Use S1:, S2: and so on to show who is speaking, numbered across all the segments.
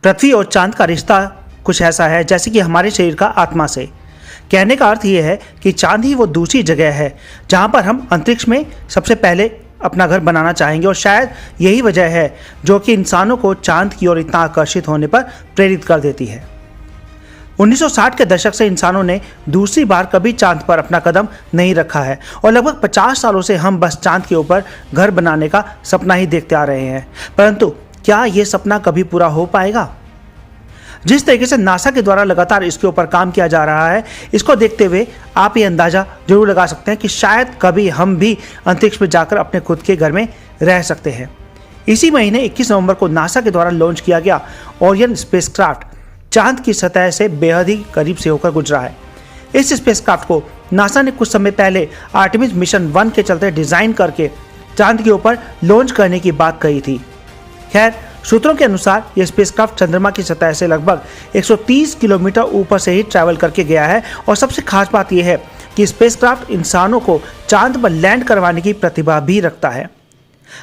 S1: पृथ्वी और चांद का रिश्ता कुछ ऐसा है जैसे कि हमारे शरीर का आत्मा से। कहने का अर्थ ये है कि चांद ही वो दूसरी जगह है जहाँ पर हम अंतरिक्ष में सबसे पहले अपना घर बनाना चाहेंगे, और शायद यही वजह है जो कि इंसानों को चांद की ओर इतना आकर्षित होने पर प्रेरित कर देती है। 1960 के दशक से इंसानों ने दूसरी बार कभी चांद पर अपना कदम नहीं रखा है, और लगभग 50 सालों से हम बस चांद के ऊपर घर बनाने का सपना ही देखते आ रहे हैं। परंतु क्या ये सपना कभी पूरा हो पाएगा? जिस तरीके से नासा के द्वारा लगातार इसके ऊपर काम किया जा रहा है, इसको देखते हुए आप ये अंदाजा जरूर लगा सकते हैं कि शायद कभी हम भी अंतरिक्ष में जाकर अपने खुद के घर में रह सकते हैं। इसी महीने 21 नवंबर को नासा के द्वारा लॉन्च किया गया ओरियन स्पेसक्राफ्ट चांद की सतह से बेहद ही करीब से होकर गुजरा है। इस स्पेसक्राफ्ट को नासा ने कुछ समय पहले आर्टेमिस मिशन 1 के चलते डिजाइन करके चांद के ऊपर लॉन्च करने की बात कही थी। खैर, सूत्रों के अनुसार यह स्पेसक्राफ्ट चंद्रमा की सतह से लगभग 130 किलोमीटर ऊपर से ही ट्रैवल करके गया है, और सबसे खास बात यह है कि स्पेसक्राफ्ट इंसानों को चांद पर लैंड करवाने की प्रतिभा भी रखता है।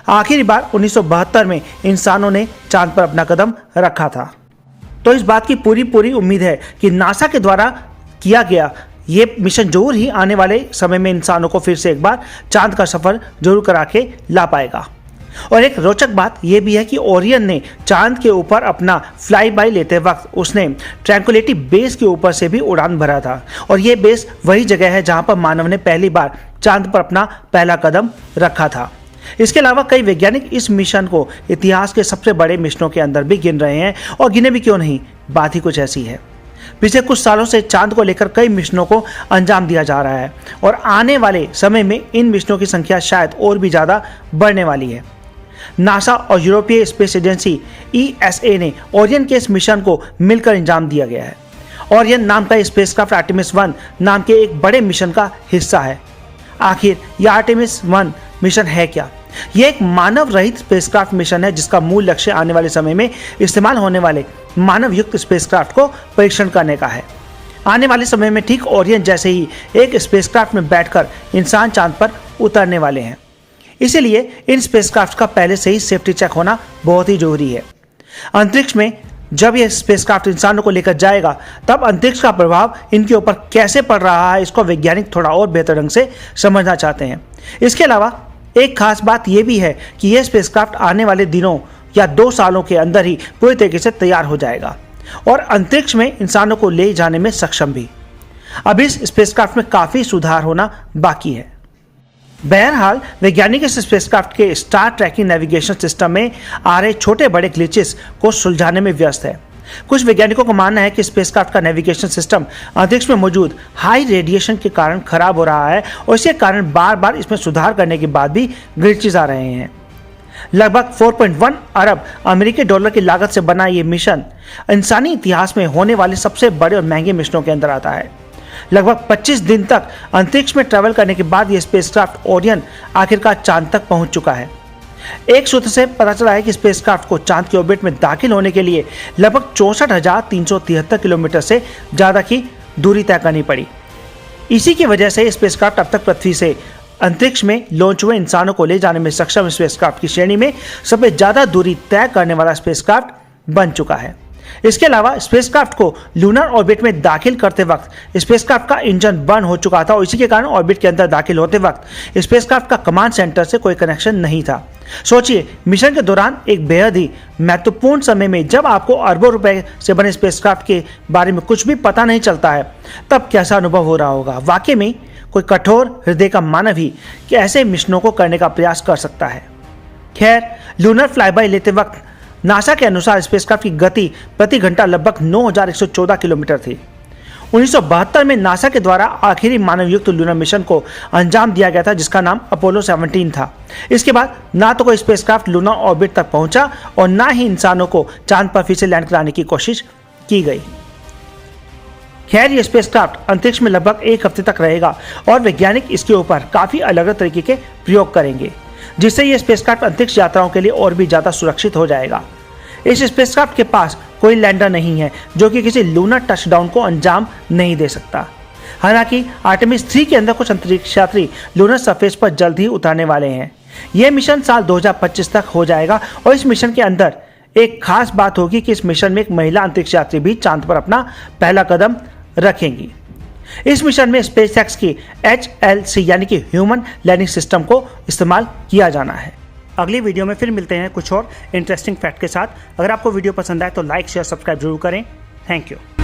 S1: आखिरी बार 1972 में इंसानों ने चांद पर अपना कदम रखा था। तो इस बात की पूरी उम्मीद है कि नासा के द्वारा किया गया ये मिशन जरूर ही आने वाले समय में इंसानों को फिर से एक बार चांद का सफर जरूर करा के ला पाएगा। और एक रोचक बात यह भी है कि ओरियन ने चांद के ऊपर अपना फ्लाई बाय लेते वक्त उसने ट्रैंक्विलिटी बेस के ऊपर से भी उड़ान भरा था, और यह बेस वही जगह है जहां पर मानव ने पहली बार चांद पर अपना पहला कदम रखा था। इसके अलावा कई वैज्ञानिक इस मिशन को इतिहास के सबसे बड़े मिशनों के अंदर भी गिन रहे हैं, और गिने भी क्यों नहीं, बात ही कुछ ऐसी है। पिछले कुछ सालों से चांद को लेकर कई मिशनों को अंजाम दिया जा रहा है, और आने वाले समय में इन मिशनों की संख्या शायद और भी ज़्यादा बढ़ने वाली है। नासा और यूरोपीय स्पेस एजेंसी ESA ने ओरियन के इस मिशन को मिलकर अंजाम दिया गया है। ओरियन नाम का स्पेसक्राफ्ट आर्टेमिस 1 नाम के एक बड़े मिशन का हिस्सा है। आखिर यह आर्टेमिस 1 मिशन है क्या? यह एक मानव रहित स्पेसक्राफ्ट मिशन है जिसका मूल लक्ष्य आने वाले समय में इस्तेमाल होने वाले मानव युक्त स्पेसक्राफ्ट को परीक्षण करने का है। आने वाले समय में ठीक ओरियन जैसे ही एक स्पेसक्राफ्ट में बैठकर इंसान चांद पर उतरने वाले हैं। इसीलिए इन स्पेसक्राफ्ट का पहले से ही सेफ्टी चेक होना बहुत ही जरूरी है। अंतरिक्ष में जब यह स्पेसक्राफ्ट इंसानों को लेकर जाएगा, तब अंतरिक्ष का प्रभाव इनके ऊपर कैसे पड़ रहा है, इसको वैज्ञानिक थोड़ा और बेहतर ढंग से समझना चाहते हैं। इसके अलावा एक खास बात यह भी है कि यह स्पेसक्राफ्ट आने वाले दिनों या 2 सालों के अंदर ही पूरी तरीके से तैयार हो जाएगा, और अंतरिक्ष में इंसानों को ले जाने में सक्षम भी। अब इस स्पेसक्राफ्ट में काफ़ी सुधार होना बाकी है। बहरहाल वैज्ञानिक इस स्पेसक्राफ्ट के स्टार ट्रैकिंग नेविगेशन सिस्टम में आ रहे छोटे बड़े ग्लिचेस को सुलझाने में व्यस्त है। कुछ वैज्ञानिकों का मानना है कि स्पेसक्राफ्ट का नेविगेशन सिस्टम अंतरिक्ष में मौजूद हाई रेडिएशन के कारण खराब हो रहा है, और इसके कारण बार बार इसमें सुधार करने के बाद भी ग्लिचेस आ रहे हैं। लगभग 4.1 अरब अमेरिकी डॉलर की लागत से बना ये मिशन इंसानी इतिहास में होने वाले सबसे बड़े और महंगे मिशनों के अंदर आता है। लगभग 25 दिन तक अंतरिक्ष में ट्रैवल करने के बाद यह स्पेसक्राफ्ट ओरियन आखिरकार चांद तक पहुंच चुका है। एक सूत्र से पता चला है कि स्पेसक्राफ्ट को चांद के ऑर्बिट में दाखिल होने के लिए लगभग 64,373 किलोमीटर से ज़्यादा की दूरी तय करनी पड़ी। इसी की वजह से स्पेसक्राफ्ट अब तक पृथ्वी से अंतरिक्ष में लॉन्च हुए इंसानों को ले जाने में सक्षम स्पेसक्राफ्ट की श्रेणी में सबसे ज़्यादा दूरी तय करने वाला स्पेसक्राफ्ट बन चुका है। इसके अलावा स्पेसक्राफ्ट को लूनर ऑर्बिट में दाखिल करते वक्त स्पेसक्राफ्ट का इंजन बंद हो चुका था, और इसी के कारण ऑर्बिट के अंदर दाखिल होते वक्त स्पेसक्राफ्ट का कमांड सेंटर से कोई कनेक्शन नहीं था। सोचिए, मिशन के दौरान एक बेहद ही महत्वपूर्ण समय में जब आपको अरबों रुपए से बने स्पेसक्राफ्ट के बारे में कुछ भी पता नहीं चलता है, तब कैसा अनुभव हो रहा होगा। वाकई में कोई कठोर हृदय का मानव ही कि ऐसे मिशनों को करने का प्रयास कर सकता है। खैर, लूनर फ्लाईबाय लेते वक्त नासा के अनुसार स्पेसक्राफ्ट की गति प्रति घंटा लगभग 9,114 किलोमीटर थी। 1972 में नासा के द्वारा आखिरी मानव युक्त लूनर मिशन को अंजाम दिया गया था, जिसका नाम अपोलो 17 था। इसके बाद ना तो कोई स्पेसक्राफ्ट लूनर ऑर्बिट तक पहुंचा, और ना ही इंसानों को चांद पर फिर से लैंड कराने की कोशिश की गई। खैर, यह स्पेसक्राफ्ट अंतरिक्ष में लगभग 1 हफ्ते तक रहेगा, और वैज्ञानिक इसके ऊपर काफ़ी अलग अलग तरीके के प्रयोग करेंगे, जिससे यह स्पेसक्राफ्ट अंतरिक्ष यात्राओं के लिए और भी ज़्यादा सुरक्षित हो जाएगा। इस स्पेसक्राफ्ट के पास कोई लैंडर नहीं है जो कि किसी लूनर टचडाउन को अंजाम नहीं दे सकता। हालांकि आर्टेमिस 3 के अंदर कुछ अंतरिक्ष यात्री लूनर सरफेस पर जल्द ही उतरने वाले हैं। यह मिशन साल 2025 तक हो जाएगा, और इस मिशन के अंदर एक खास बात होगी कि इस मिशन में एक महिला अंतरिक्ष यात्री भी चांद पर अपना पहला कदम रखेंगी। इस मिशन में स्पेसएक्स की HLC यानी कि ह्यूमन लैंडिंग सिस्टम को इस्तेमाल किया जाना है। अगली वीडियो में फिर मिलते हैं कुछ और इंटरेस्टिंग फैक्ट के साथ। अगर आपको वीडियो पसंद आए तो लाइक शेयर सब्सक्राइब जरूर करें। Thank you.